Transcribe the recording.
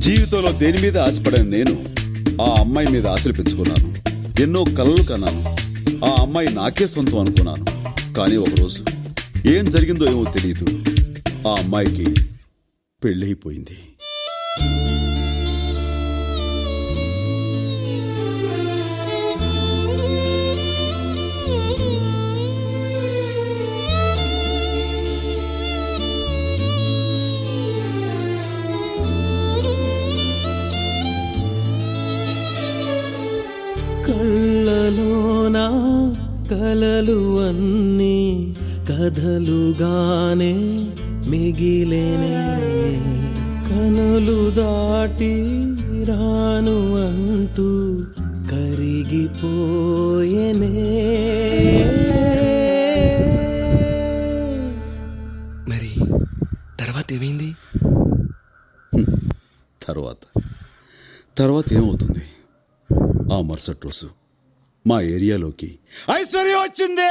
జీవితంలో దేని మీద ఆశపడని నేను ఆ అమ్మాయి మీద ఆశలు పెంచుకున్నాను. ఎన్నో కలలు కన్నాను. ఆ అమ్మాయి నాకే సొంతం అనుకున్నాను. కానీ ఒకరోజు ఏం జరిగిందో ఏమో తెలియదు, ఆ అమ్మాయికి పెళ్ళైపోయింది. కళ్ళలోన కలలు అన్నీ కథలుగానే మిగిలేనే, కనులు దాటి రాను అంటూ కరిగిపోయేనే. మరి తర్వాత ఏమైంది? తర్వాత ఏమవుతుంది? ఆ మరుసటి రోజు మా ఏరియాలోకి ఐశ్వర్య వచ్చింది.